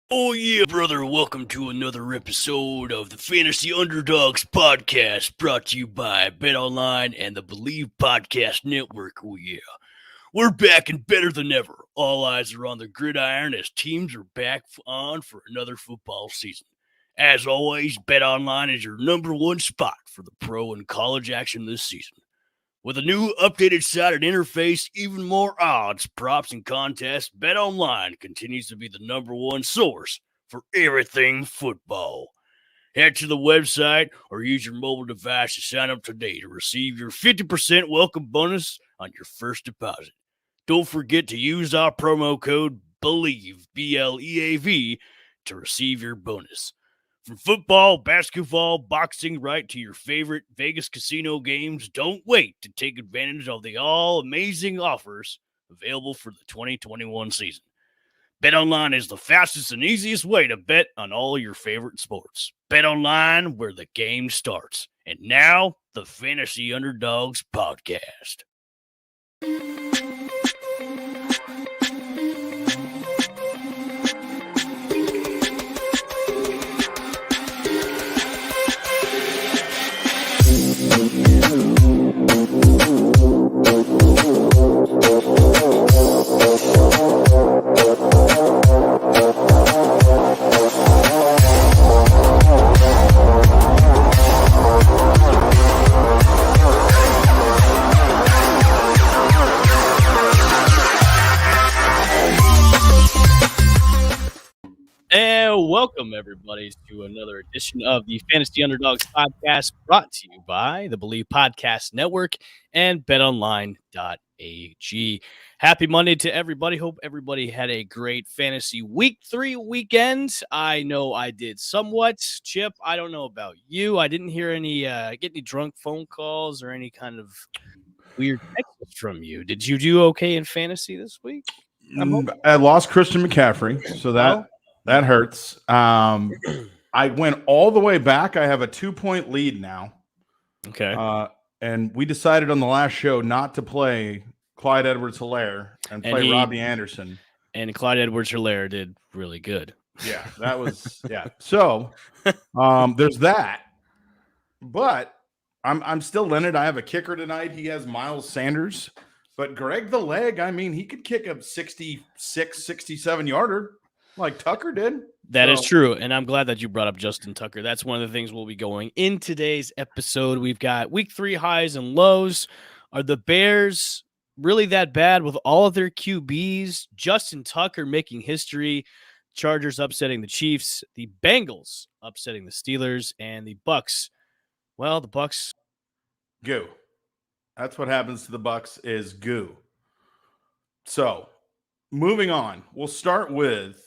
Oh yeah, brother, welcome to another episode of the Fantasy Underdogs podcast, brought to you by BetOnline and the Believe Podcast Network. Oh yeah. We're back and better than ever. All eyes are on the gridiron as teams are back on for another football season. As always, BetOnline is your number one spot for the pro and college action this season. With a new updated site and interface, even more odds, props, and contests, BetOnline continues to be the number one source for everything football. Head to the website or use your mobile device to sign up today to receive your 50% welcome bonus on your first deposit. Don't forget to use our promo code BELIEVE, BLEAV, to receive your bonus. From football, basketball, boxing, right to your favorite Vegas casino games, don't wait to take advantage of the all-amazing offers available for the 2021 season. BetOnline is the fastest and easiest way to bet on all your favorite sports. BetOnline, where the game starts. And now, the Fantasy Underdogs podcast. And welcome, everybody, to another edition of the Fantasy Underdogs podcast, brought to you by the Believe Podcast Network and BetOnline.ag. Happy Monday to everybody. Hope everybody had a great fantasy week 3 weekend. I know I did somewhat. Chip, I don't know about you. I didn't hear get any drunk phone calls or any kind of weird texts from you. Did you do okay in fantasy this week? I lost Christian McCaffrey, so that hurts. I went all the way back. I have a 2-point lead now. Okay. And we decided on the last show not to play Clyde Edwards-Helaire and play Robbie Anderson. And Clyde Edwards-Helaire did really good. Yeah, that was So there's that. But I'm still in it. I have a kicker tonight. He has Miles Sanders. But Greg the Leg, I mean, he could kick a 66, 67-yarder. Like Tucker did. That is true. And I'm glad that you brought up Justin Tucker. That's one of the things we'll be going in today's episode. We've got week 3 highs and lows. Are the Bears really that bad with all of their QBs? Justin Tucker making history. Chargers upsetting the Chiefs. The Bengals upsetting the Steelers. And the Bucs. Well, the Bucs. Goo. That's what happens to the Bucs is goo. So, moving on. We'll start with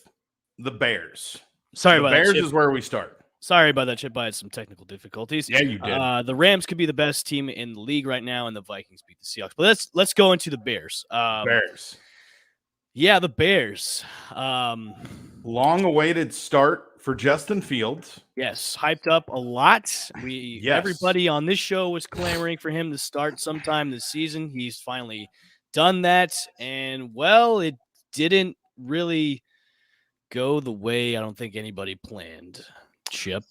the Bears. Sorry about that, Bears Chip. is where we start. Sorry about that, Chip. I had some technical difficulties. Yeah, you did. The Rams could be the best team in the league right now, and the Vikings beat the Seahawks. But let's go into the Bears. Bears. Yeah, the Bears. Long-awaited start for Justin Fields. Yes, hyped up a lot. Everybody on this show was clamoring for him to start sometime this season. He's finally done that, and well, it didn't really go the way I don't think anybody planned. Chip,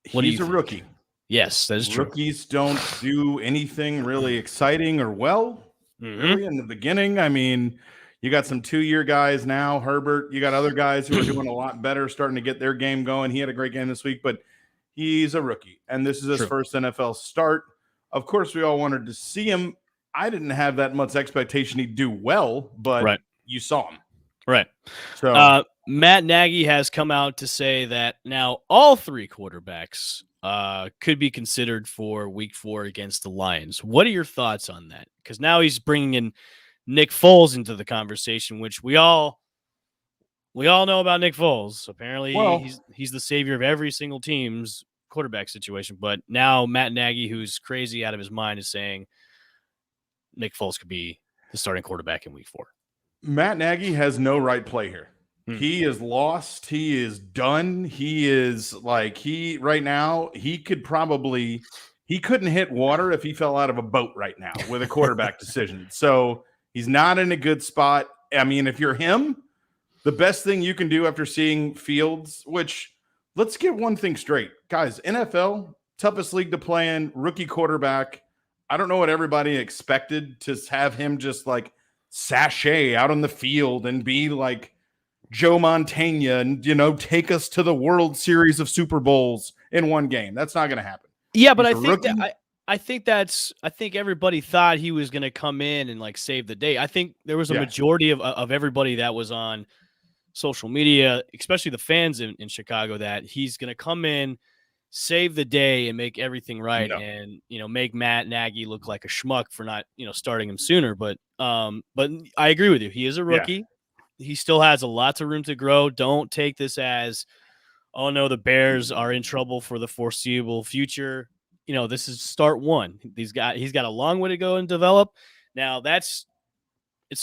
He's a rookie. Yes, that is true. Rookies don't do anything really exciting or well. Really in the beginning. I mean, you got some 2-year guys now, Herbert. You got other guys who are doing a lot better, starting to get their game going. He had a great game this week, but he's a rookie, and this is his first NFL start. Of course, we all wanted to see him. I didn't have that much expectation he'd do well, but you saw him. Right. So Matt Nagy has come out to say that now all 3 quarterbacks could be considered for week 4 against the Lions. What are your thoughts on that? Because now he's bringing in Nick Foles into the conversation, which we all know about Nick Foles. Apparently, he's the savior of every single team's quarterback situation. But now Matt Nagy, who's crazy out of his mind, is saying Nick Foles could be the starting quarterback in week 4. Matt Nagy has no right play here. He is lost. He is done. He is like right now, he couldn't hit water if he fell out of a boat right now with a quarterback decision. So he's not in a good spot. I mean, if you're him, The best thing you can do after seeing Fields, which let's get one thing straight, guys, NFL, toughest league to play in, rookie quarterback. I don't know what everybody expected to have him just like sashay out on the field and be like Joe Montana and, take us to the World Series of Super Bowls in one game. That's not going to happen. Yeah, but I think everybody thought he was going to come in and like save the day. I think there was a majority of everybody that was on social media, especially the fans in Chicago, that he's going to come in, save the day, and make everything right, and make Matt Nagy look like a schmuck for not starting him sooner. But I agree with you. He is a rookie. Yeah. He still has a lot of room to grow. Don't take this as, oh no, the Bears are in trouble for the foreseeable future. This is start one. He's got a long way to go and develop. Now it's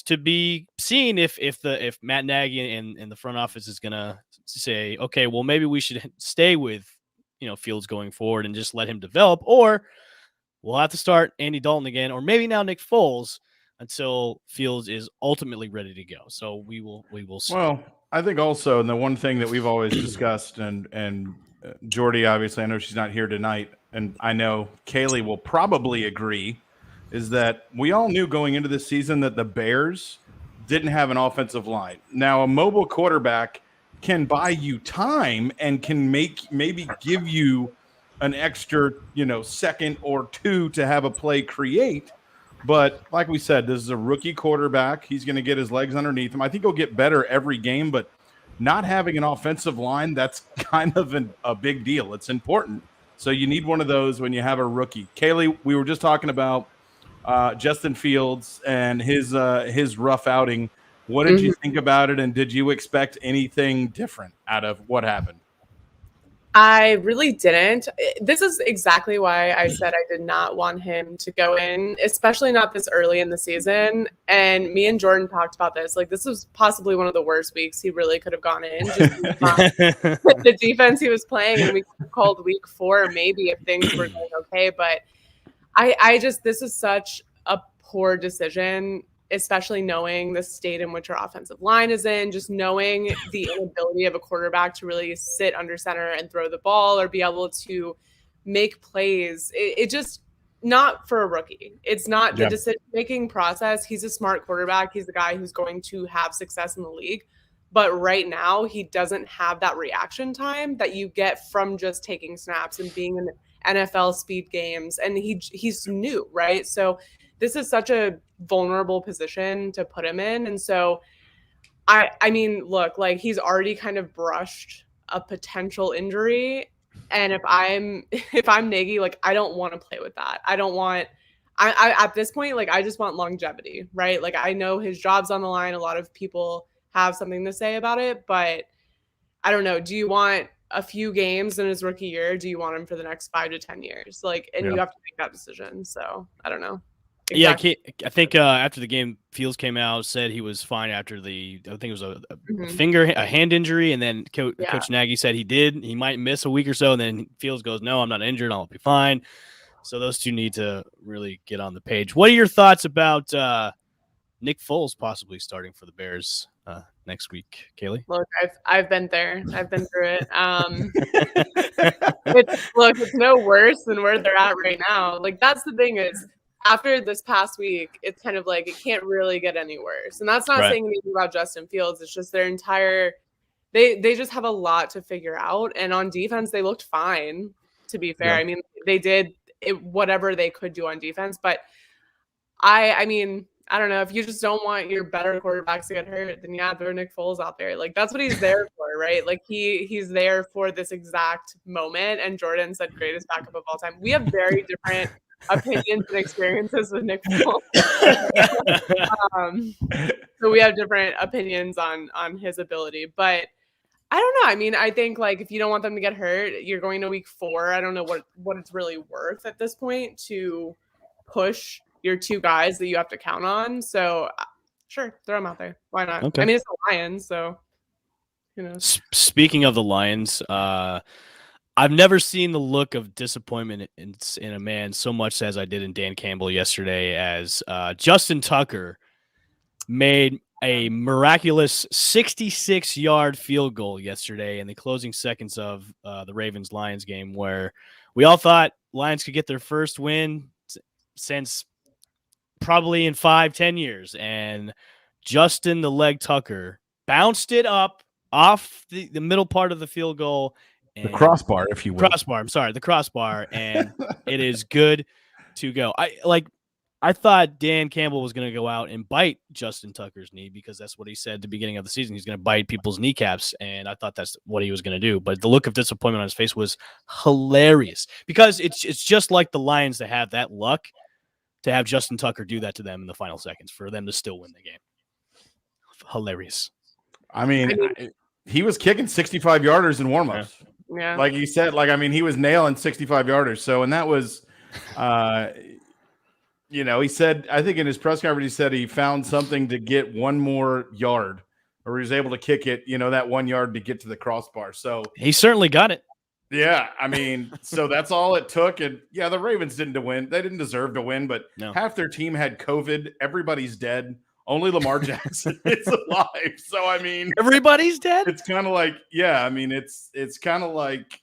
to be seen if Matt Nagy and the front office is gonna say, okay, well maybe we should stay with Fields going forward and just let him develop, or we'll have to start Andy Dalton again, or maybe now Nick Foles until Fields is ultimately ready to go. So we will see. Well, I think also, and the one thing that we've always discussed, and Jordy, obviously, I know she's not here tonight, and I know Kaylee will probably agree, is that we all knew going into the season that the Bears didn't have an offensive line. Now, a mobile quarterback can buy you time and can maybe give you an extra, second or two to have a play create. But like we said, this is a rookie quarterback. He's going to get his legs underneath him. I think he'll get better every game, but not having an offensive line, that's kind of a big deal. It's important. So you need one of those when you have a rookie. Kaylee, we were just talking about Justin Fields and his rough outing. What did you think about it, and did you expect anything different out of what happened? I really didn't. This is exactly why I said I did not want him to go in, especially not this early in the season. And me and Jordan talked about this. Like, this was possibly one of the worst weeks he really could have gone in. Just the defense he was playing, and we called week 4 maybe if things were going okay. But I just, this is such a poor decision, especially knowing the state in which our offensive line is in, just knowing the inability of a quarterback to really sit under center and throw the ball or be able to make plays. It just, not for a rookie. It's not the decision-making process. He's a smart quarterback. He's the guy who's going to have success in the league. But right now, he doesn't have that reaction time that you get from just taking snaps and being in NFL speed games. And he's new, right? So this is such a vulnerable position to put him in. And so I mean, look, like, he's already kind of brushed a potential injury. And if I'm Nagy, like, I don't want to play with that. I at this point, like, I just want longevity, right? Like, I know his job's on the line. A lot of people have something to say about it, but I don't know. Do you want a few games in his rookie year? Do you want him for the next 5 to 10 years? Like, and you have to make that decision. So I don't know. Exactly. Yeah, I think after the game, Fields came out, said he was fine after I think it was a hand injury, and then Coach Nagy said he might miss a week or so, and then Fields goes, no, I'm not injured, I'll be fine. So those two need to really get on the page. What are your thoughts about Nick Foles possibly starting for the Bears next week, Kaylee? Look, I've been there. I've been through it. It's no worse than where they're at right now. Like, that's the thing is, after this past week, it's kind of like it can't really get any worse. And that's not saying anything about Justin Fields. It's just their entire they just have a lot to figure out. And on defense, they looked fine, to be fair. Yeah. I mean, they did whatever they could do on defense. But I mean, I don't know. If you just don't want your better quarterbacks to get hurt, then throw Nick Foles out there. Like, that's what he's there for, right? Like, he's there for this exact moment. And Jordan said greatest backup of all time. We have very different opinions and experiences with Nick Foles. So we have different opinions on his ability. But I don't know. I mean, I think, like, if you don't want them to get hurt, you're going to week 4. I don't know what it's really worth at this point to push your 2 guys that you have to count on. So sure, throw them out there. Why not? Okay. I mean, it's the Lions, so who knows? Speaking of the Lions, I've never seen the look of disappointment in a man so much as I did in Dan Campbell yesterday, as Justin Tucker made a miraculous 66-yard field goal yesterday in the closing seconds of the Ravens-Lions game, where we all thought Lions could get their first win since probably in 5-10 years. And Justin the Leg Tucker bounced it up off the middle part of the field goal. The crossbar, if you will. The crossbar, and it is good to go. I thought Dan Campbell was going to go out and bite Justin Tucker's knee because that's what he said at the beginning of the season. He's going to bite people's kneecaps, and I thought that's what he was going to do. But the look of disappointment on his face was hilarious because it's just like the Lions to have that luck to have Justin Tucker do that to them in the final seconds for them to still win the game. Hilarious. I mean he was kicking 65-yarders in warmups. Yeah. Like he said, he was nailing 65-yarders. So, and that was, he said, I think in his press conference, he said he found something to get one more yard, or he was able to kick it, that 1 yard to get to the crossbar. So he certainly got it. Yeah. So that's all it took. And yeah, the Ravens didn't win. They didn't deserve to win, but half their team had COVID. Everybody's dead. Only Lamar Jackson is alive. So, everybody's dead. It's kind of like, it's kind of like,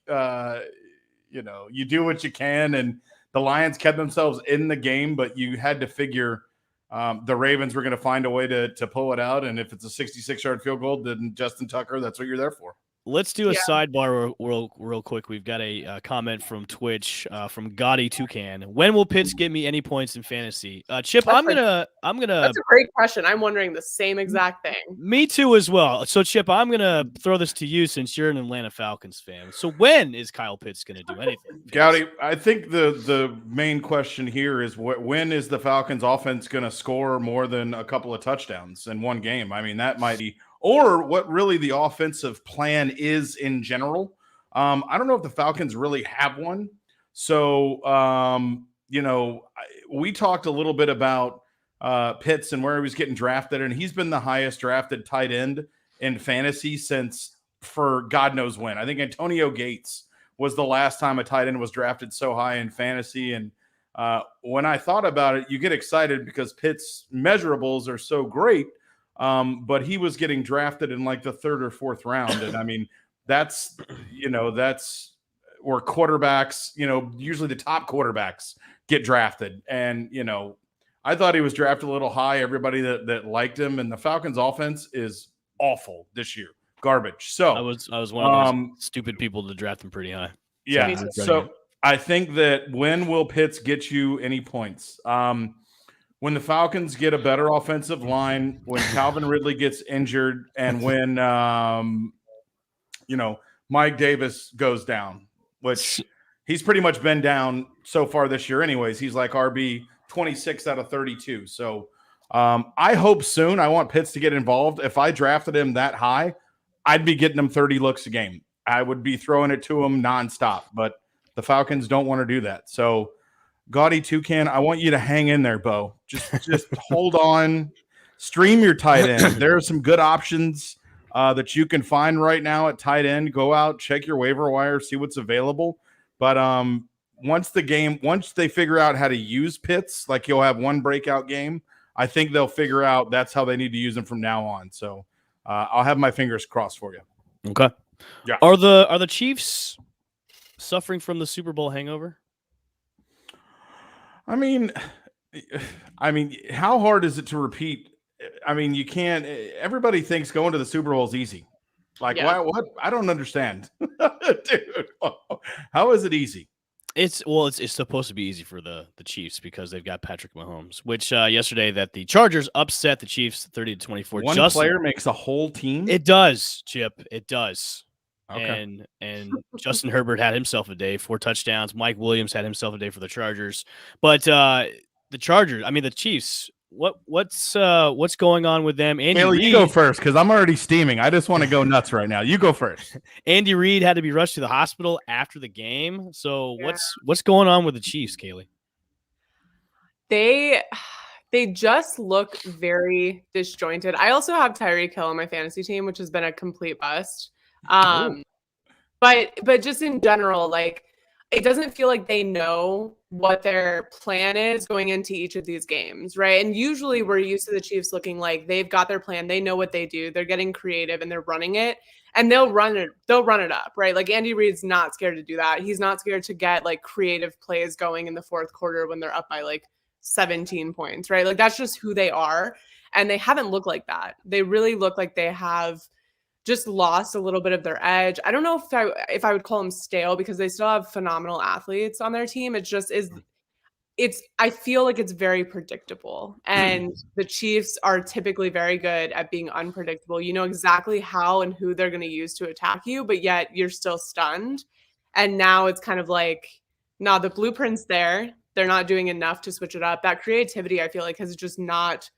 you do what you can, and the Lions kept themselves in the game, but you had to figure the Ravens were going to find a way to pull it out. And if it's a 66-yard field goal, then Justin Tucker, that's what you're there for. Let's do a sidebar real quick. We've got a comment from Twitch from Gotti Toucan. When will Pitts get me any points in fantasy? Chip, I'm gonna. That's a great question. I'm wondering the same exact thing. Me too, as well. So, Chip, I'm gonna throw this to you since you're an Atlanta Falcons fan. So, when is Kyle Pitts gonna do anything? Gotti, I think the main question here is when is the Falcons offense gonna score more than a couple of touchdowns in one game? That might be. Or what really the offensive plan is in general. I don't know if the Falcons really have one. So, we talked a little bit about Pitts and where he was getting drafted, and he's been the highest drafted tight end in fantasy since for God knows when. I think Antonio Gates was the last time a tight end was drafted so high in fantasy. And when I thought about it, you get excited because Pitts' measurables are so great. But he was getting drafted in like the third or fourth round. And that's where quarterbacks, usually the top quarterbacks get drafted. And, I thought he was drafted a little high. Everybody that liked him, and the Falcons offense is awful this year. Garbage. So I was one of those stupid people to draft him pretty high. Yeah. So I think that when will Pitts get you any points? When the Falcons get a better offensive line, when Calvin Ridley gets injured, and when Mike Davis goes down, which he's pretty much been down so far this year anyways. He's like RB 26 out of 32. So I hope soon. I want Pitts to get involved. If I drafted him that high, I'd be getting him 30 looks a game. I would be throwing it to him nonstop, but the Falcons don't want to do that. So Gaudy Toucan, I want you to hang in there, Bo. Just hold on. Stream your tight end. There are some good options that you can find right now at tight end. Go out, check your waiver wire, see what's available. But once they figure out how to use Pitts, like you'll have one breakout game, I think they'll figure out that's how they need to use him from now on. So I'll have my fingers crossed for you. Okay. Yeah. Are the Chiefs suffering from the Super Bowl hangover? I mean, how hard is it to repeat? You can't. Everybody thinks going to the Super Bowl is easy. Why? What? I don't understand, dude. How is it easy? It's supposed to be easy for the Chiefs because they've got Patrick Mahomes. Which yesterday that the Chargers upset the Chiefs 30-24. One player makes a whole team. It does, Chip. It does. Okay. And Justin Herbert had himself a day, 4 touchdowns. Mike Williams had himself a day for the Chargers. But the Chiefs, what's going on with them? Andy Reid, you go first because I'm already steaming. I just want to go nuts right now. You go first. Andy Reid had to be rushed to the hospital after the game. So what's going on with the Chiefs, Kaylee? They just look very disjointed. I also have Tyreek Hill on my fantasy team, which has been a complete bust. But just in general, it doesn't feel like they know what their plan is going into each of these games, right? And usually we're used to the Chiefs looking like they've got their plan, they know what they do, they're getting creative and they're running it, and they'll run it up, right? Like Andy Reid's not scared to do that. He's not scared to get like creative plays going in the fourth quarter when they're up by like 17 points, right? Like that's just who they are. And they haven't looked like that. They really look like they have just lost a little bit of their edge. I don't know if I would call them stale because they still have phenomenal athletes on their team. It just is I feel like it's very predictable. And the Chiefs are typically very good at being unpredictable. You know exactly how and who they're going to use to attack you, but yet you're still stunned. And now it's kind of like, nah, the blueprint's there. They're not doing enough to switch it up. That creativity, I feel like, has just not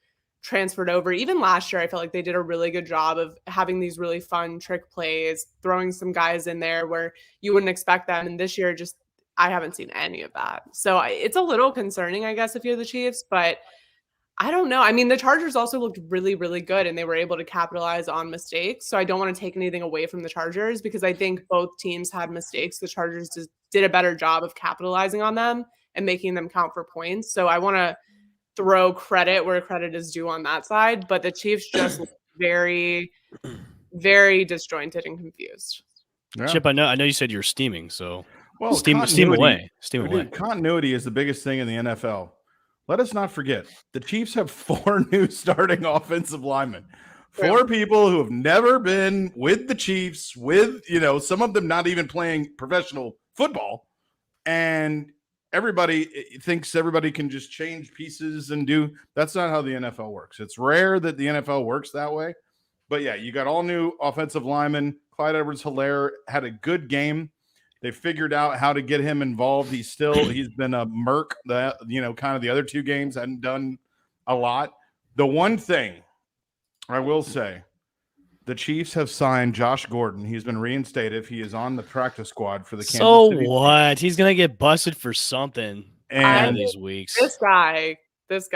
transferred over. Even last year, I felt like they did a really good job of having these really fun trick plays, throwing some guys in there where you wouldn't expect them. And this year, just I haven't seen any of that. So it's a little concerning, I guess, if you're the Chiefs, but I don't know. I mean, the Chargers also looked really, really good and they were able to capitalize on mistakes. So I don't want to take anything away from the Chargers because I think both teams had mistakes. The Chargers just did a better job of capitalizing on them and making them count for points. So I want to throw credit where credit is due on that side, but the Chiefs just look very, very disjointed and confused. Yeah. Chip, I know you said you're steaming, so steam away. Continuity is the biggest thing in the NFL. Let us not forget, the Chiefs have 4 new starting offensive linemen. 4 people who have never been with the Chiefs, with, some of them not even playing professional football, and everybody thinks everybody can just change pieces and do. That's not how the NFL works. It's rare that the NFL works that way. But yeah, you got all new offensive linemen. Clyde Edwards-Helaire had a good game. They figured out how to get him involved. He's been a merc. Kind of the other 2 games hadn't done a lot. The one thing I will say, the Chiefs have signed Josh Gordon. He's been reinstated. He is on the practice squad for the Kansas City. So what? He's going to get busted for something and these weeks. This guy does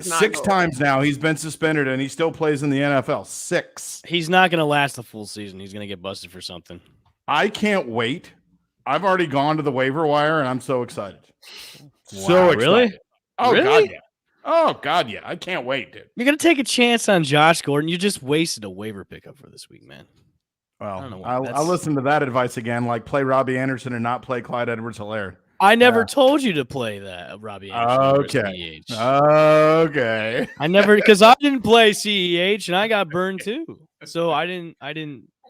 not 6 times now he's been suspended, and he still plays in the NFL. 6. He's not going to last the full season. He's going to get busted for something. I can't wait. I've already gone to the waiver wire, and I'm so excited. Wow, so excited. Really? Oh, really? God, yeah. Oh, God, yeah. I can't wait, dude. You're going to take a chance on Josh Gordon. You just wasted a waiver pickup for this week, man. Well, I'll listen to that advice again, like play Robbie Anderson and not play Clyde Edwards-Helaire. I never told you to play that, Robbie Anderson. Okay. Okay. I never, because I didn't play CEH, and I got burned too. So I didn't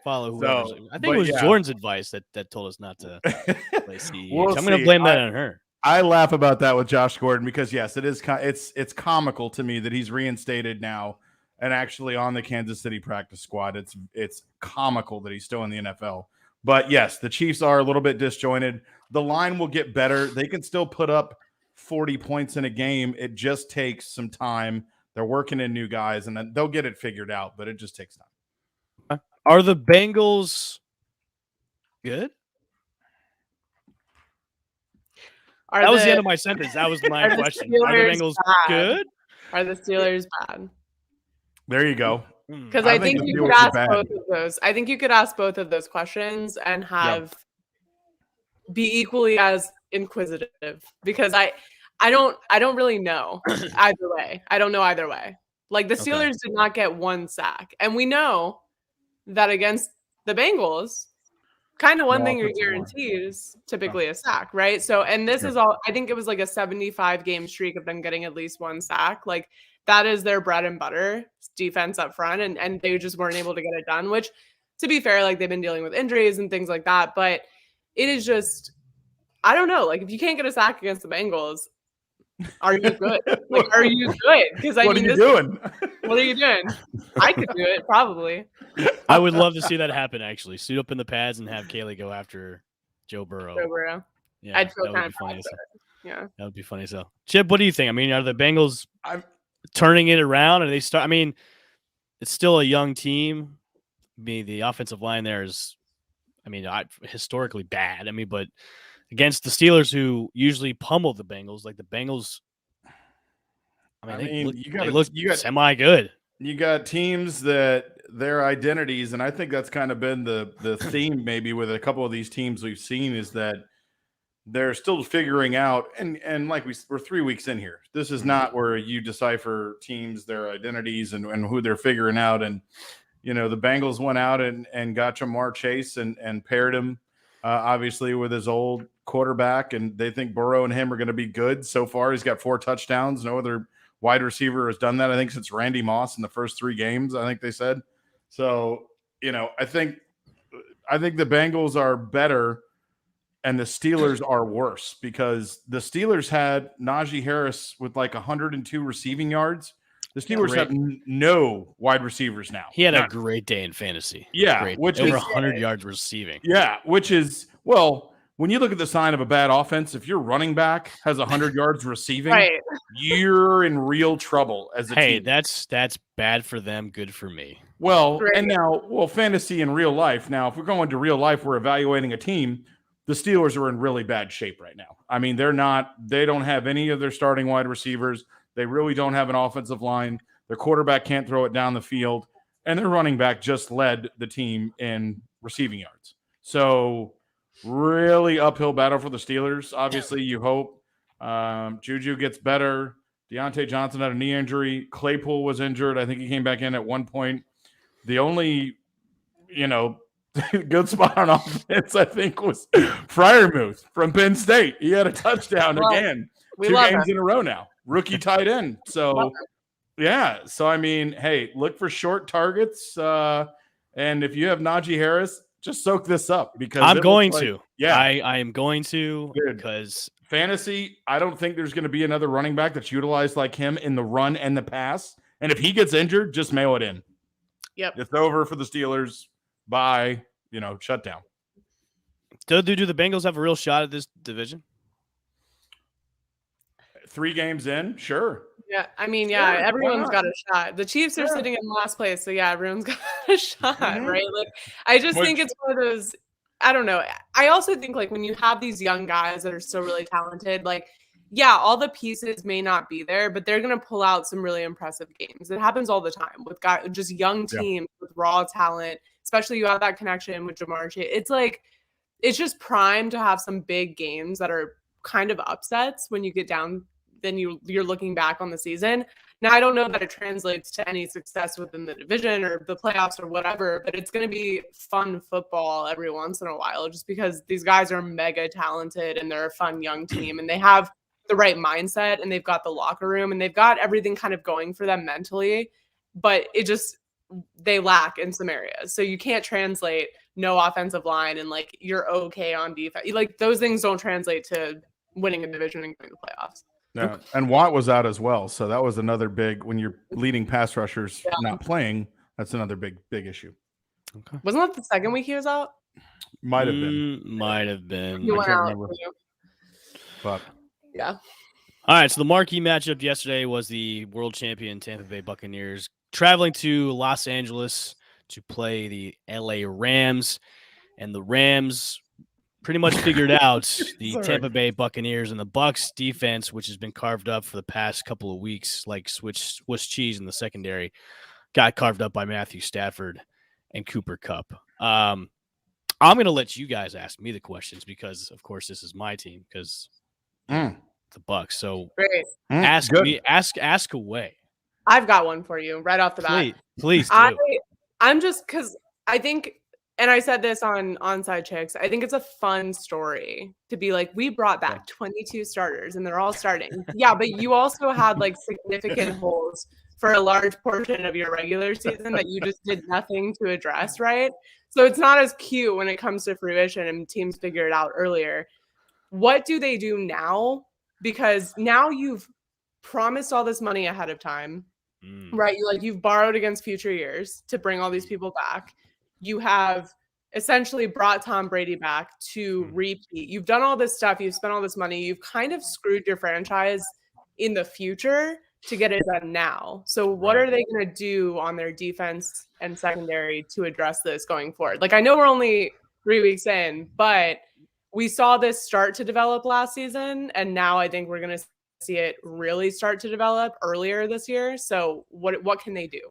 follow whoever. I think it was Jordan's advice that told us not to play CEH. I'm going to blame that on her. I laugh about that with Josh Gordon because yes, it is. It's comical to me that he's reinstated now and actually on the Kansas City practice squad. It's comical that he's still in the NFL. But yes, the Chiefs are a little bit disjointed. The line will get better. They can still put up 40 points in a game. It just takes some time. They're working in new guys, and then they'll get it figured out. But it just takes time. Are the Bengals good? That was the end of my sentence. That was my question. Are the Bengals good? Are the Steelers bad? There you go. Because I think you could ask both of those. I think you could ask both of those questions and be equally as inquisitive. Because I don't really know either way. I don't know either way. Like the Steelers did not get 1 sack, and we know that against the Bengals, kind of one thing you're guaranteed is typically a sack, right? So, and this is all, I think it was like a 75 game streak of them getting at least 1 sack. Like that is their bread and butter, defense up front. And they just weren't able to get it done, which to be fair, like they've been dealing with injuries and things like that. But it is just, I don't know. Like if you can't get a sack against the Bengals, are you good? Like, are you good? Because what are you doing? What are you doing? I could do it probably. I would love to see that happen. Actually, suit up in the pads and have Kaylee go after Joe Burrow. Yeah, I'd feel kind of funny. Yeah, that would be funny as hell. Chip, what do you think? I mean, are the Bengals turning it around? Are they start? I mean, it's still a young team. The offensive line there is, historically bad. But against the Steelers, who usually pummel the Bengals, like the Bengals, they look semi good. You got teams that their identities, and I think that's kind of been the theme maybe with a couple of these teams we've seen, is that they're still figuring out, and like we're 3 weeks in here. This is not where you decipher teams, their identities, and who they're figuring out. And the Bengals went out and got Jamar Chase and paired him, obviously, with his old quarterback, and they think Burrow and him are going to be good. So far, he's got 4 touchdowns. No other wide receiver has done that, I think, since Randy Moss in the first 3 games, I think they said. So, I think the Bengals are better and the Steelers are worse, because the Steelers had Najee Harris with like 102 receiving yards. The Steelers have no wide receivers now. He had a great day in fantasy. Yeah, which over 100 yards receiving. Yeah, which is, well, when you look at the sign of a bad offense, if your running back has 100 yards receiving, you're in real trouble as a team. Hey, that's bad for them, good for me. Well, and now, fantasy in real life. Now, if we're going to real life, we're evaluating a team. The Steelers are in really bad shape right now. I mean, they don't have any of their starting wide receivers. They really don't have an offensive line. Their quarterback can't throw it down the field. And their running back just led the team in receiving yards. So really uphill battle for the Steelers. Obviously, you hope Juju gets better. Deontay Johnson had a knee injury. Claypool was injured. I think he came back in at one point. The only, good spot on offense, I think, was Freiermuth from Penn State. He had a touchdown again. 2 games in a row now. Rookie tight end. So, yeah. So, I mean, hey, look for short targets. And if you have Najee Harris, just soak this up, because I'm going to. Yeah. I am going to, because fantasy, I don't think there's going to be another running back that's utilized like him in the run and the pass. And if he gets injured, just mail it in. Yep. It's over for the Steelers. Bye. Shut down. Do the Bengals have a real shot at this division? 3 games in, sure. Yeah, I mean, everyone's got a shot. The Chiefs are sitting in last place, so everyone's got a shot, right? Like, I just think it's one of those. I don't know. I also think, like, when you have these young guys that are so really talented, like, all the pieces may not be there, but they're going to pull out some really impressive games. It happens all the time with just young teams with raw talent, especially you have that connection with Jamar Chase. It's like, it's just prime to have some big games that are kind of upsets when you get down. Then you're looking back on the season. Now, I don't know that it translates to any success within the division or the playoffs or whatever, but it's going to be fun football every once in a while, just because these guys are mega talented and they're a fun young team and they have the right mindset and they've got the locker room and they've got everything kind of going for them mentally, but they lack in some areas. So you can't translate no offensive line and like you're okay on defense. Like those things don't translate to winning a division and going to the playoffs. No. And Watt was out as well. So that was another big, when you're leading pass rushers not playing, that's another big issue. Okay. Wasn't that the second week he was out? Might have been. Might have been. He went out. But yeah. All right. So the marquee matchup yesterday was the world champion Tampa Bay Buccaneers traveling to Los Angeles to play the LA Rams. And the Rams pretty much figured out the Tampa Bay Buccaneers and the Bucs defense, which has been carved up for the past couple of weeks, like Swiss cheese in the secondary, got carved up by Matthew Stafford and Cooper Kupp. I'm going to let you guys ask me the questions because, of course, this is my team because the Bucs. So ask me, ask away. I've got one for you right off the bat. Please do. I'm just because I think. And I said this on Onside Chicks. I think it's a fun story to be like, we brought back 22 starters and they're all starting. Yeah, but you also had like significant holes for a large portion of your regular season that you just did nothing to address, right? So it's not as cute when it comes to fruition and teams figure it out earlier. What do they do now? Because now you've promised all this money ahead of time, right? You've borrowed against future years to bring all these people back. You have essentially brought Tom Brady back to repeat. You've done all this stuff. You've spent all this money. You've kind of screwed your franchise in the future to get it done now. So what are they going to do on their defense and secondary to address this going forward? Like, I know we're only 3 weeks in, but we saw this start to develop last season. And now I think we're going to see it really start to develop earlier this year. So what can they do?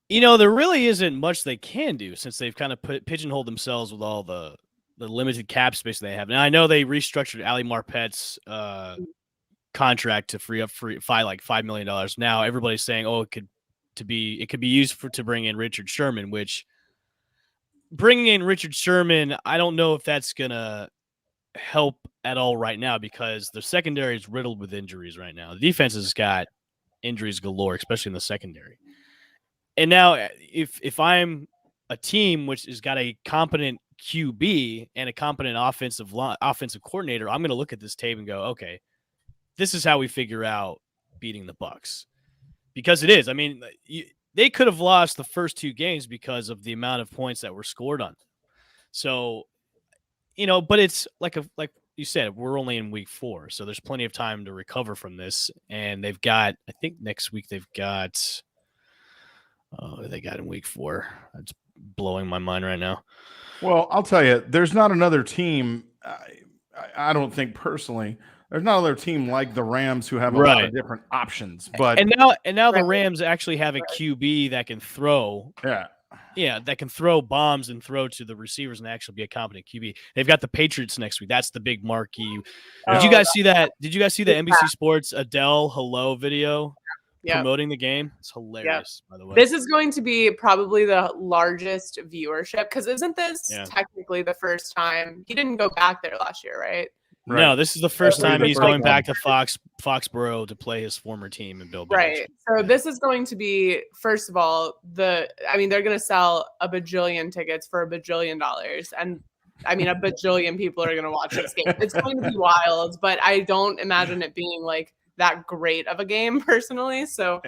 There really isn't much they can do since they've kind of pigeonholed themselves with all the limited cap space they have. Now I know they restructured Ali Marpet's contract to free up $5 million. Now everybody's saying, oh, it could be used to bring in Richard Sherman, which bringing in Richard Sherman, I don't know if that's gonna help at all right now because the secondary is riddled with injuries right now. The defense has got injuries galore, especially in the secondary. And now if I'm a team which has got a competent QB and a competent offensive coordinator, I'm going to look at this tape and go, okay, this is how we figure out beating the Bucs. Because it is. I mean, they could have lost the first 2 games because of the amount of points that were scored on them. So, but it's like you said, we're only in week 4, so there's plenty of time to recover from this. And they've got, I think next week they've got, they got in week 4. That's blowing my mind right now. Well, I'll tell you, there's not another team. I don't think personally, there's not another team like the Rams who have a lot of different options. But and now the Rams actually have a QB that can throw. Yeah, that can throw bombs and throw to the receivers and actually be a competent QB. They've got the Patriots next week. That's the big marquee. Did you guys see that? Did you guys see the NBC Sports Adele Hello video promoting the game? It's hilarious, by the way. This is going to be probably the largest viewership because isn't this technically the first time he didn't go back there last year, right? No, this is the first time he's going back to Foxborough to play his former team and build. Right. So this is going to be, first of all, they're going to sell a bajillion tickets for $1 bajillion. And I mean, a bajillion people are going to watch this game. It's going to be wild, but I don't imagine it being like that great of a game personally. So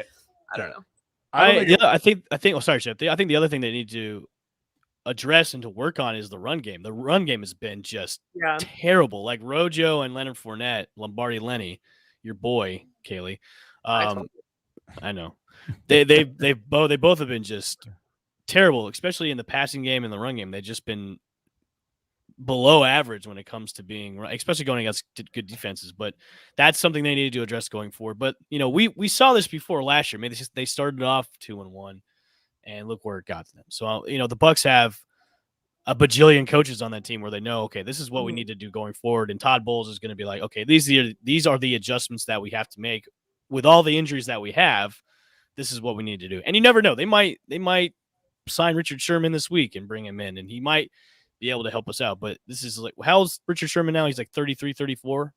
I don't know. I think, oh, sorry, Chip. I think the other thing they need to address and to work on is the run game. The run game has been just terrible. Like Rojo and Leonard Fournette, Lombardi Lenny, your boy, Kaylee. I know. They both have been just terrible, especially in the passing game and the run game. They've just been below average when it comes to being, especially going against good defenses. But that's something they need to address going forward. But we saw this before last year. Maybe they started off 2-1. And look where it got to them. So, the Bucs have a bajillion coaches on that team where they know, okay, this is what we need to do going forward. And Todd Bowles is going to be like, okay, these are the adjustments that we have to make with all the injuries that we have. This is what we need to do. And you never know. They might sign Richard Sherman this week and bring him in, and he might be able to help us out. But this is like, how's Richard Sherman now? He's like 33, 34.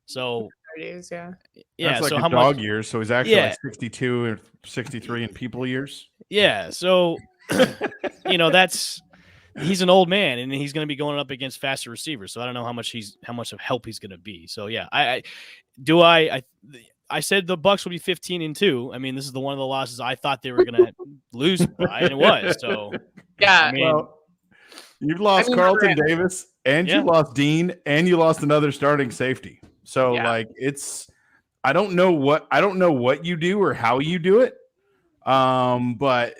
So That's like so dog years. So he's actually like 62 or 63 in people years. Yeah. So, he's an old man and he's going to be going up against faster receivers. So I don't know how much of help he's going to be. So yeah, I said the Bucs will be 15-2. I mean, this is one of the losses I thought they were going to lose by, and it was. So yeah. You've lost Carlton Davis, and you lost Dean, and you lost another starting safety. So I don't know what you do or how you do it. But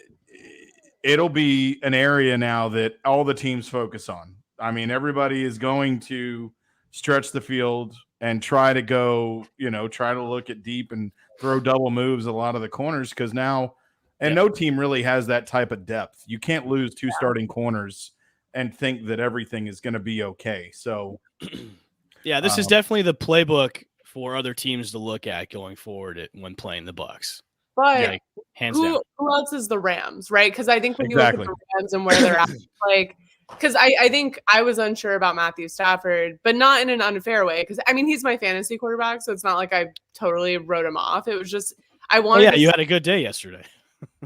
it'll be an area now that all the teams focus on. I mean, everybody is going to stretch the field and try to go, try to look at deep and throw double moves a lot of the corners because now, and no team really has that type of depth. You can't lose 2 starting corners and think that everything is going to be okay. So, yeah, this is definitely the playbook for other teams to look at going forward when playing the Bucs. But who else is the Rams, right? Because I think when you look at the Rams and where they're at, because I think I was unsure about Matthew Stafford, but not in an unfair way. Because I mean, he's my fantasy quarterback, so it's not like I totally wrote him off. It was just I wanted. Oh, yeah, you had a good day yesterday.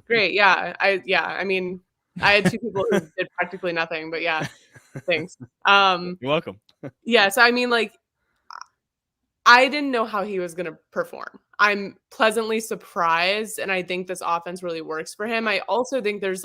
Great, yeah, I mean, I had 2 people who did practically nothing, but yeah, thanks. You're welcome. Yeah, so I mean, I didn't know how he was going to perform. I'm pleasantly surprised, and I think this offense really works for him. I also think there's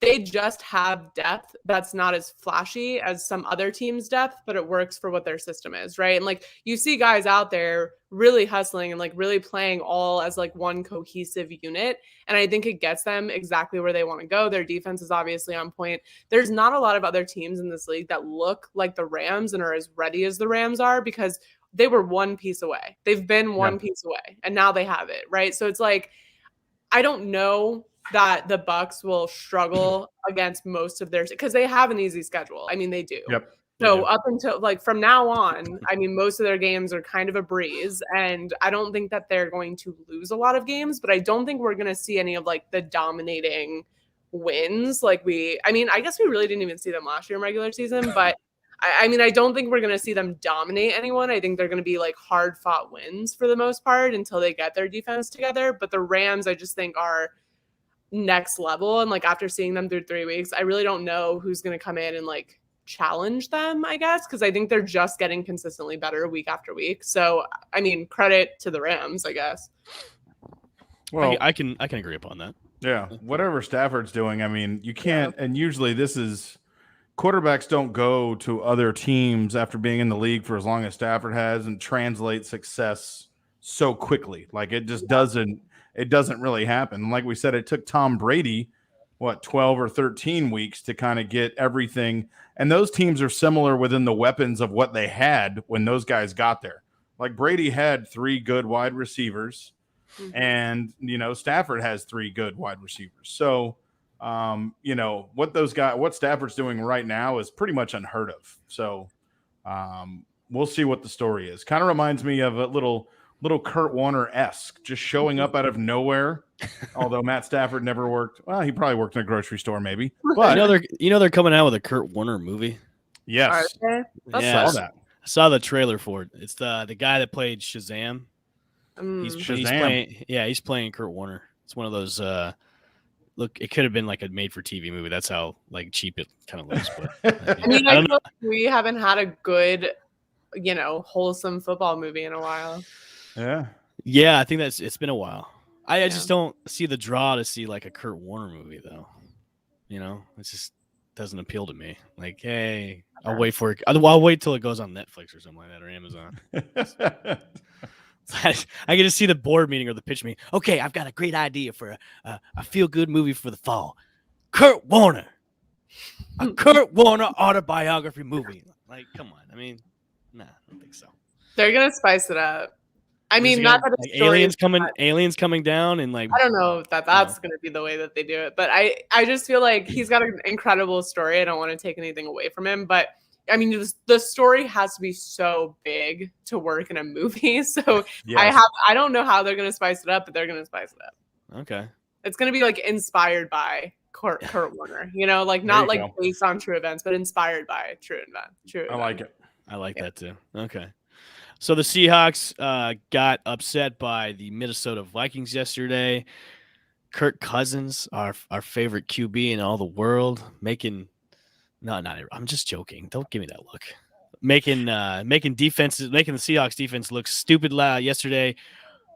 they just have depth that's not as flashy as some other teams' depth, but it works for what their system is, right? And you see guys out there really hustling and really playing all as one cohesive unit. And I think it gets them exactly where they want to go. Their defense is obviously on point. There's not a lot of other teams in this league that look like the Rams and are as ready as the Rams are because they were one piece away. They've been one piece away, and now they have it, right? So it's I don't know that the Bucs will struggle against most of because they have an easy schedule. I mean, they do. Yep. So up until from now on, I mean, most of their games are kind of a breeze, and I don't think that they're going to lose a lot of games, but I don't think we're going to see any of the dominating wins. I guess we really didn't even see them last year in regular season, but I mean, I don't think we're going to see them dominate anyone. I think they're going to be hard fought wins for the most part until they get their defense together. But the Rams, I just think are next level. And after seeing them through 3 weeks, I really don't know who's going to come in and challenge them, I guess, because I think they're just getting consistently better week after week. So, I mean, credit to the Rams, I guess. Well, I can agree upon that. Yeah, whatever Stafford's doing, I mean, you can't, and usually quarterbacks don't go to other teams after being in the league for as long as Stafford has and translate success so quickly. It just doesn't really happen. Like we said, it took Tom Brady 12 or 13 weeks to kind of get everything. And those teams are similar within the weapons of what they had when those guys got there. Brady had 3 good wide receivers, and, Stafford has 3 good wide receivers. So, what Stafford's doing right now is pretty much unheard of. So, we'll see what the story is. Kind of reminds me of a little Kurt Warner-esque, just showing up out of nowhere. Although Matt Stafford never worked. Well, he probably worked in a grocery store, maybe. But they're coming out with a Kurt Warner movie. Yes, I saw that. I saw the trailer for it. It's the guy that played Shazam. Shazam. He's playing Kurt Warner. It's one of those. Look, it could have been a made-for-TV movie. That's how cheap it kind of looks. But I mean, I don't know. We haven't had a good, wholesome football movie in a while. Yeah, I think it's been a while. I just don't see the draw to see a Kurt Warner movie though. It just doesn't appeal to me. Hey, I'll wait for it. I'll wait till it goes on Netflix or something like that, or Amazon. I can just see the board meeting or the pitch meeting. Okay, I've got a great idea for a feel-good movie for the fall. Kurt Warner. A Kurt Warner autobiography movie. Come on. I mean, nah, I don't think so. They're going to spice it up. I mean, not that aliens coming down and I don't know if that's going to be the way that they do it, but I just feel like he's got an incredible story. I don't want to take anything away from him, but I mean, the story has to be so big to work in a movie. So yes. I don't know how they're going to spice it up, but they're going to spice it up. Okay. It's going to be inspired by Kurt Warner, not based on true events, but inspired by true events. I like it. I like that too. Okay. So the Seahawks got upset by the Minnesota Vikings yesterday. Kirk Cousins, our favorite QB in all the world, I'm just joking. Don't give me that look. Making the Seahawks defense look stupid loud yesterday.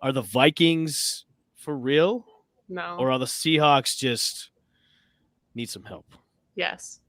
Are the Vikings for real? No. Or are the Seahawks just need some help? Yes.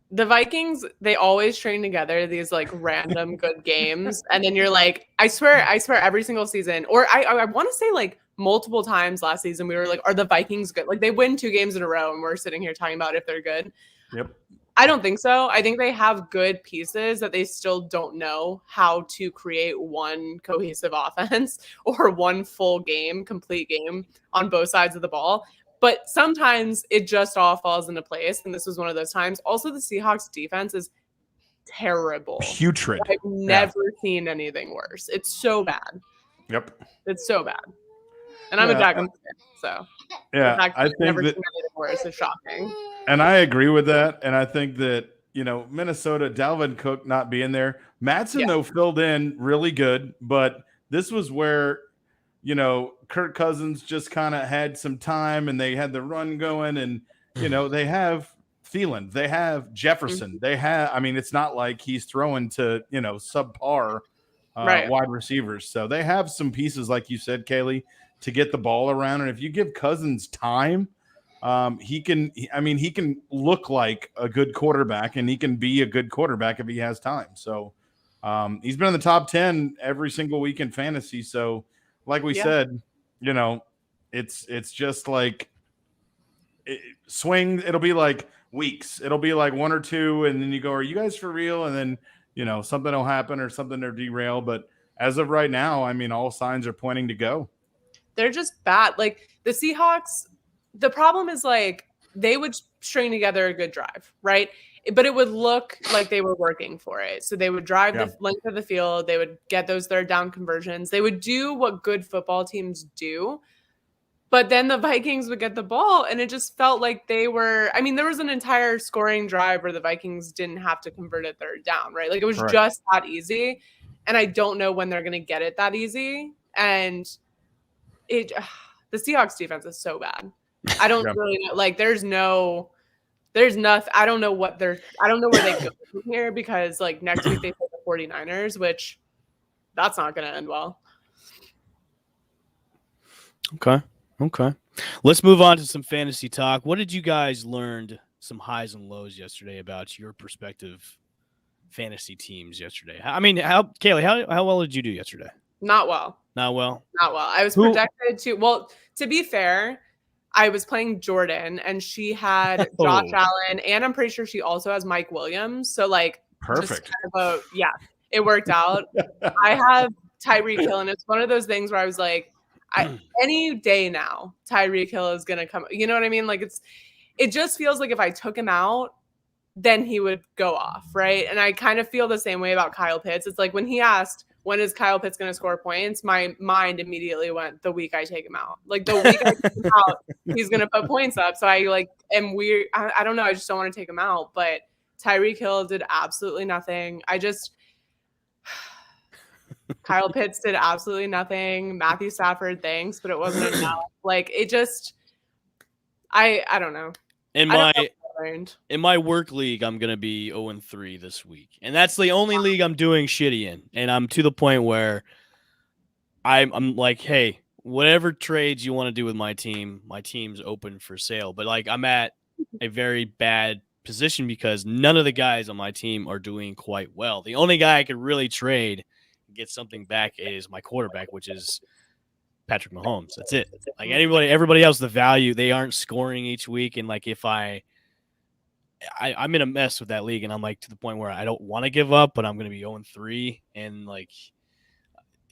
The Vikings, they always train together these random good games. And then you're I swear every single season, or I want to say multiple times last season, we were are the Vikings good? They win 2 games in a row and we're sitting here talking about if they're good. Yep. I don't think so. I think they have good pieces that they still don't know how to create one cohesive offense or one full game, complete game on both sides of the ball. But sometimes it just all falls into place, and this was one of those times. Also, the Seahawks defense is terrible. Putrid. I've never seen anything worse. It's so bad. Yep. It's so bad. And I'm a Jaguars fan, so I think never seen anything worse is shocking. And I agree with that. And I think that, Minnesota, Dalvin Cook not being there. Mattson, though, filled in really good. But this was where, Kirk Cousins just kind of had some time and they had the run going. And, they have Thielen. They have Jefferson. They have, it's not like he's throwing to, subpar wide receivers. So they have some pieces, like you said, Kaylee, to get the ball around. And if you give Cousins time, he can look like a good quarterback, and he can be a good quarterback if he has time. So he's been in the top 10 every single week in fantasy. So like we said, it's just swing. It'll be weeks. It'll be 1 or 2. And then you go, are you guys for real? And then, something will happen or something will derail. But as of right now, all signs are pointing to go. They're just bad. The Seahawks, the problem is like they would string together a good drive, right? But it would look like they were working for it. So they would drive the length of the field. They would get those third down conversions. They would do what good football teams do. But then the Vikings would get the ball, and it just felt like they were – I mean, there was an entire scoring drive where the Vikings didn't have to convert a third down, right? Like, it was just that easy, and I don't know when they're going to get it that easy. And the Seahawks defense is so bad. I don't really know. Like, there's nothing – I don't know where they go from here because, like, next week they play the 49ers, which that's not going to end well. Okay. Let's move on to some fantasy talk. What did you guys learn some highs and lows yesterday about your perspective fantasy teams yesterday? I mean, Kaylee, how well did you do yesterday? Not well. I was projected to – well, to be fair, I was playing Jordan, and she had Josh Allen, and I'm pretty sure she also has Mike Williams. So, like, perfect. It worked out. I have Tyreek Hill, and it's one of those things where I was like, any day now, Tyreek Hill is going to come. You know what I mean? Like, it just feels like if I took him out, then he would go off, right? And I kind of feel the same way about Kyle Pitts. It's like when he asked, when is Kyle Pitts going to score points? My mind immediately went, the week I take him out. Like, the week I take him out, he's going to put points up. So I, like, am weird. I don't know. I just don't want to take him out. But Tyreek Hill did absolutely nothing. Kyle Pitts did absolutely nothing. Matthew Stafford, thanks, but it wasn't enough. Like, it just, I don't know. In my work league, I'm going to be 0-3 this week. And that's the only league I'm doing shitty in. And I'm to the point where I'm like, hey, whatever trades you want to do with my team's open for sale. But, like, I'm at a very bad position because none of the guys on my team are doing quite well. The only guy I could really trade get something back is my quarterback, which is Patrick Mahomes. That's it. Like, everybody else, the value, they aren't scoring each week. And, like, if I'm in a mess with that league, and I'm, like, to the point where I don't want to give up, but I'm going to be 0-3. And, like,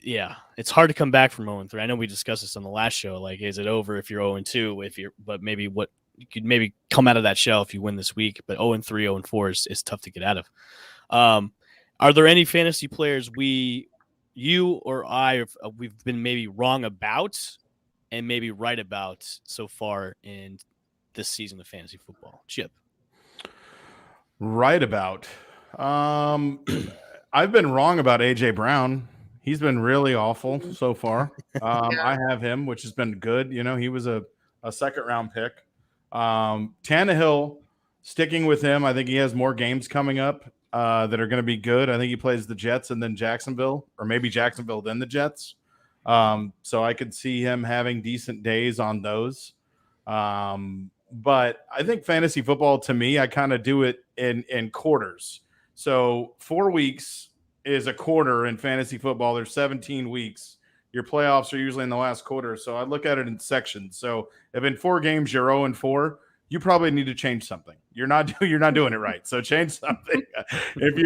yeah, it's hard to come back from 0-3. I know we discussed this on the last show. Like, is it over if you're 0-2? But maybe you could maybe come out of that shell if you win this week. But 0-3, 0-4 is tough to get out of. Are there any fantasy players you or I, we've been maybe wrong about and maybe right about so far in this season of fantasy football? Chip. Right about. I've been wrong about A.J. Brown. He's been really awful so far. I have him, which has been good. You know, he was a second-round pick. Tannehill, sticking with him, I think he has more games coming up that are going to be good. I think he plays the Jets and then Jacksonville, or maybe Jacksonville then the Jets. So I could see him having decent days on those. But I think fantasy football, to me, I kind of do it in quarters. So 4 weeks is a quarter in fantasy football. There's 17 weeks. Your playoffs are usually in the last quarter. So I look at it in sections. So if in 4 games you're 0-4, you probably need to change something. You're not doing it right. So change something. If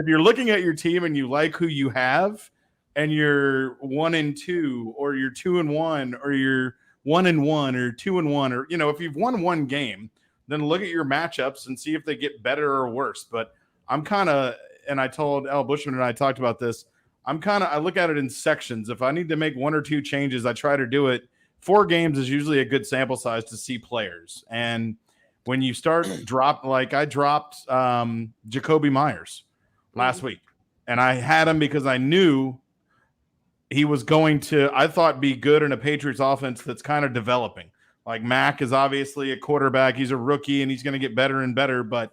you're looking at your team and you like who you have, and you're 1-2, or you're 2-1, or you're 1-1, or 2-1, or, you know, if you've won one game, then look at your matchups and see if they get better or worse. But I'm kind of, and I told Al Bushman and I talked about this, I look at it in sections. If I need to make 1 or 2 changes, I try to do it. 4 games is usually a good sample size to see players. And when you start I dropped Jacoby Myers last week, and I had him because I knew he was going to, I thought, be good in a Patriots offense that's kind of developing. Like, Mac is obviously a quarterback. He's a rookie, and he's going to get better and better. But,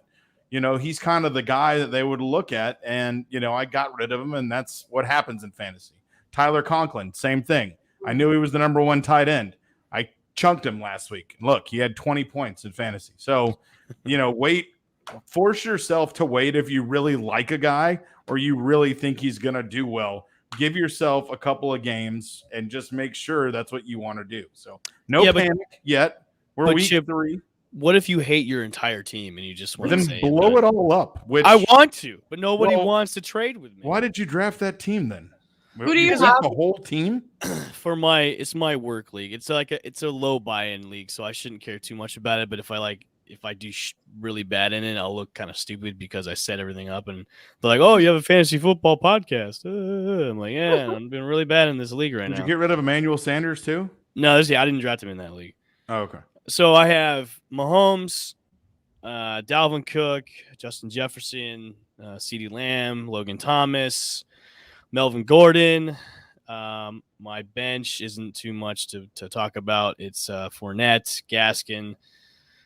you know, he's kind of the guy that they would look at. And, you know, I got rid of him, and that's what happens in fantasy. Tyler Conklin, same thing. I knew he was the number 1 tight end. I chunked him last week. Look, he had 20 points in fantasy. So, you know, force yourself to wait if you really like a guy or you really think he's going to do well. Give yourself a couple of games and just make sure that's what you want to do. So panic yet. We're week 3. What if you hate your entire team and you just want to say blow it all up? Which I want to, but nobody wants to trade with me. Why did you draft that team then? Who do you have? have? The whole team? It's my work league. It's a low buy-in league, so I shouldn't care too much about it. But if I do really bad in it, I'll look kind of stupid because I set everything up, and they're like, "Oh, you have a fantasy football podcast." I'm like, "Yeah, I'm doing really bad in this league right now." Did you get rid of Emmanuel Sanders too? No, I didn't draft him in that league. Oh, okay. So I have Mahomes, Dalvin Cook, Justin Jefferson, CeeDee Lamb, Logan Thomas, Melvin Gordon. My bench isn't too much to talk about. It's Fournette, Gaskin,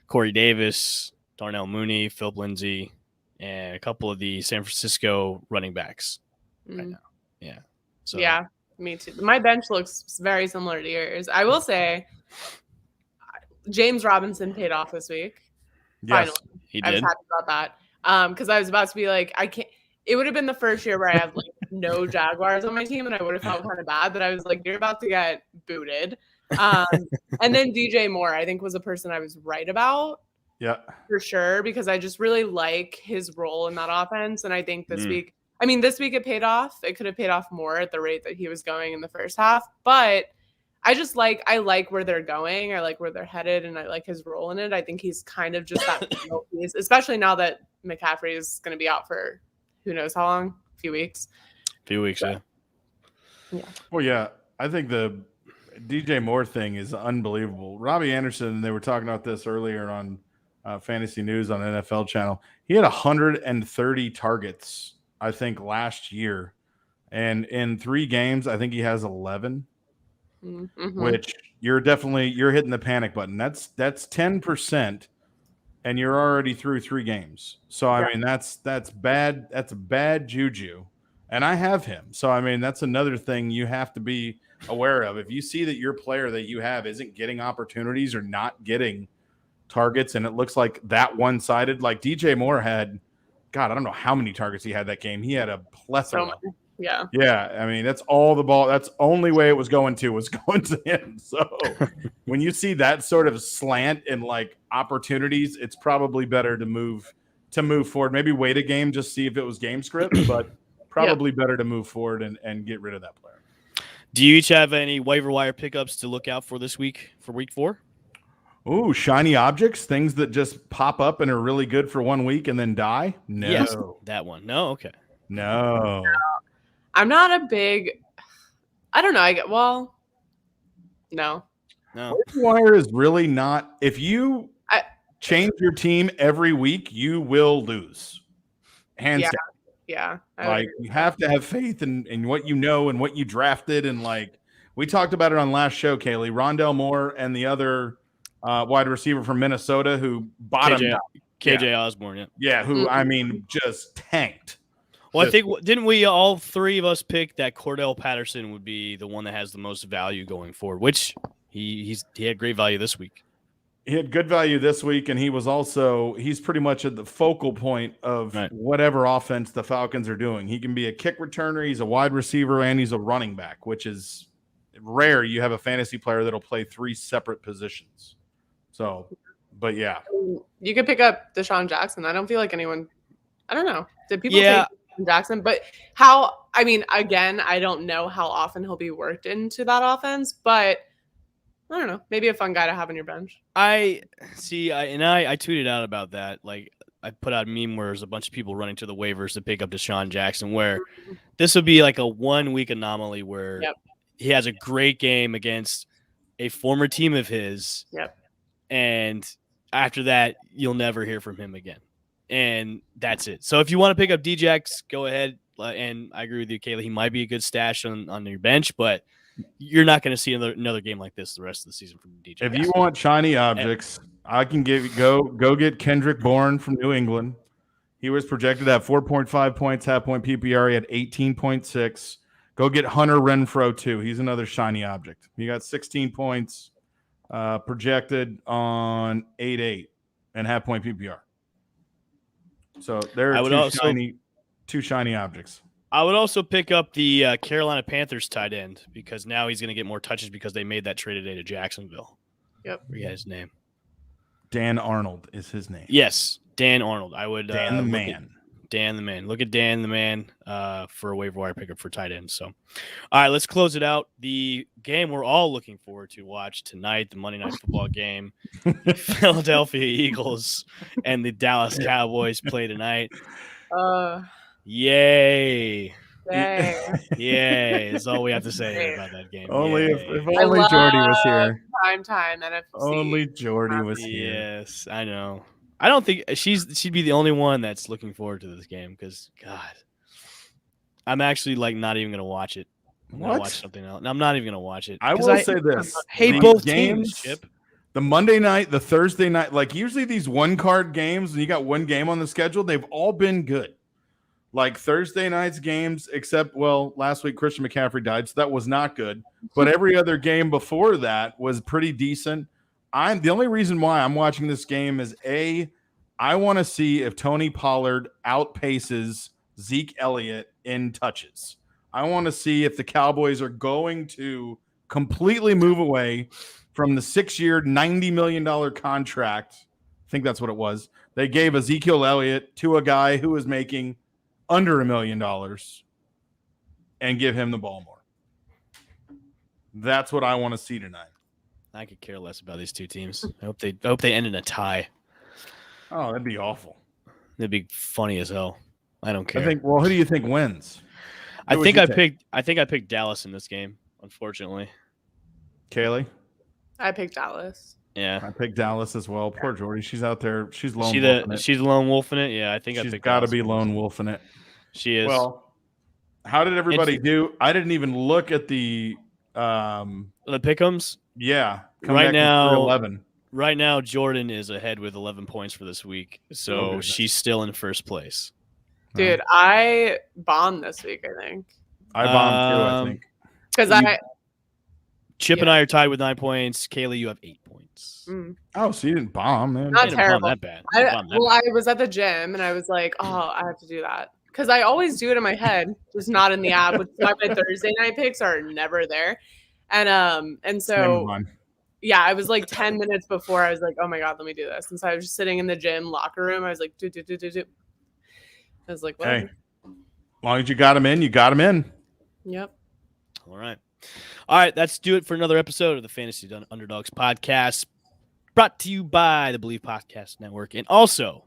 Corey Davis, Darnell Mooney, Philip Lindsay, and a couple of the San Francisco running backs right now. Yeah. So yeah, me too. My bench looks very similar to yours. I will say James Robinson paid off this week. Yes, finally. he I was did. happy about that. Because I was about to be like, I can't. It would have been the first year where I had like no Jaguars on my team, and I would have felt kind of bad. But I was like, you're about to get booted. And then DJ Moore, I think, was a person I was right about. Yeah, for sure, because I just really like his role in that offense. And I think this week it paid off. It could have paid off more at the rate that he was going in the first half. But I like where they're going. I like where they're headed, and I like his role in it. I think he's kind of just that piece, especially now that McCaffrey is going to be out for who knows how long, a few weeks. Yeah. Well, yeah, I think the DJ Moore thing is unbelievable. Robbie Anderson, they were talking about this earlier on Fantasy News on NFL Channel. He had 130 targets, I think, last year. And in 3 games, I think he has 11, which you're hitting the panic button. That's 10%, and you're already through 3 games. So, I mean, that's bad. That's bad juju. And I have him. So, I mean, that's another thing you have to be aware of. If you see that your player that you have isn't getting opportunities or not getting targets, and it looks like that one-sided, like DJ Moore had, God, I don't know how many targets he had that game. He had a plethora. Yeah. I mean, that's all the ball. That's the only way it was going to him. So when you see that sort of slant and like opportunities, it's probably better to move forward. Maybe wait a game, just see if it was game script, but probably better to move forward and get rid of that player. Do you each have any waiver wire pickups to look out for this week for week 4? Ooh, shiny objects, things that just pop up and are really good for 1 week and then die? No. Yes, that one. No, okay. No. I'm not a big I don't know. No. Waiver wire is really not. If you change your team every week, you will lose. Hands down. Yeah. Like, you have to have faith in what you know and what you drafted. And like we talked about it on last show, Kaylee, Rondell Moore and the other wide receiver from Minnesota who bottomed out. KJ Osborne, who I mean just tanked. Well, I think didn't we all 3 of us pick that Cordell Patterson would be the one that has the most value going forward, which he had great value this week. He had good value this week, and he's pretty much at the focal point of whatever offense the Falcons are doing. He can be a kick returner, he's a wide receiver, and he's a running back, which is rare. You have a fantasy player that'll play 3 separate positions. So, but yeah. You could pick up Deshaun Jackson. I don't feel like anyone – I don't know. Did people take Deshaun Jackson? But again, I don't know how often he'll be worked into that offense, but – I don't know. Maybe a fun guy to have on your bench. I tweeted out about that. Like, I put out a meme where there's a bunch of people running to the waivers to pick up Deshaun Jackson, where this would be like a 1-week anomaly where he has a great game against a former team of his. And after that, you'll never hear from him again. And that's it. So if you want to pick up Djax, go ahead. And I agree with you, Kayla. He might be a good stash on your bench, but you're not going to see another game like this the rest of the season from DJ. If you want shiny objects, I can go get Kendrick Bourne from New England. He was projected at 4.5 points, half-point PPR. He had 18.6. Go get Hunter Renfrow, too. He's another shiny object. He got 16 points projected on 8.8 and half-point PPR. So there are two shiny objects. I would also pick up the Carolina Panthers tight end because now he's going to get more touches because they made that trade today to Jacksonville. Yep. I forget his name. Dan Arnold is his name. Yes, Dan Arnold. I would Dan the man. Dan the man. Look at Dan the man for a waiver wire pickup for tight end. So, all right, let's close it out. The game we're all looking forward to watch tonight, the Monday Night Football game. The Philadelphia Eagles and the Dallas Cowboys play tonight. Yay. Yay. That's all we have to say about that game. Only Yay. if only Jordy was here. Primetime NFC. Only Jordy was here. Yes, I know. I don't think she'd be the only one that's looking forward to this game because God, I'm actually like not even gonna watch it. I'm gonna watch something else. I'm not even gonna watch it. I will say this: hate both games. Chip. The Monday night, the Thursday night, like usually these one card games, and you got one game on the schedule, they've all been good. Like Thursday night's games, except last week Christian McCaffrey died, so that was not good. But every other game before that was pretty decent. The only reason why I'm watching this game is I want to see if Tony Pollard outpaces Zeke Elliott in touches. I want to see if the Cowboys are going to completely move away from the 6-year, $90 million contract. I think that's what it was. They gave Ezekiel Elliott to a guy who was making under $1 million and give him the ball more. That's what I want to see tonight. I could care less about these two teams. I hope they end in a tie. Oh, that'd be awful. That'd be funny as hell. I don't care. Who do you think wins? I think I picked Dallas in this game, unfortunately. Kaylee? I picked Dallas. Yeah. I picked Dallas as well. Poor Jordy. She's out there. She's lone wolfing it. She's lone wolfing it. Yeah, I think she's got to be lone wolfing it. She is. Well, how did everybody do? I didn't even look at the pick'ems. Yeah. Right now, 11. Right now, Jordan is ahead with 11 points for this week, so she's still in first place. Dude, I bombed this week, I think. I bombed too, I think. Because Chip and I are tied with 9 points. Kaylee, you have 8 points. Oh, so you didn't bomb, man. Not terrible. Bomb that bad. I was at the gym and I was like, oh, I have to do that. Because I always do it in my head, just not in the app, which is why my Thursday night picks are never there. And so yeah, I was like 10 minutes before I was like, oh my God, let me do this. And so I was just sitting in the gym locker room. I was like, do. I was like, what? Hey, as long as you got him in, you got him in. Yep. All right. That's do it for another episode of the Fantasy Underdogs podcast, brought to you by the Believe Podcast Network and also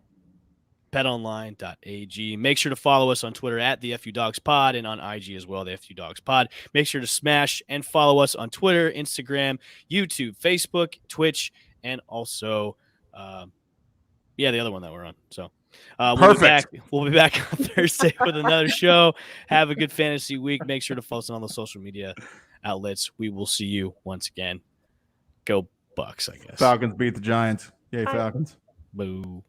betonline.ag. Make sure to follow us on Twitter at the FUDogsPod and on IG as well, the FUDogsPod. Make sure to smash and follow us on Twitter, Instagram, YouTube, Facebook, Twitch, and also, the other one that we're on. So we'll be back on Thursday with another show. Have a good fantasy week. Make sure to follow us on all the social media outlets. We will see you once again. Go Bucs, I guess. Falcons beat the Giants. Yay, Falcons. Boo.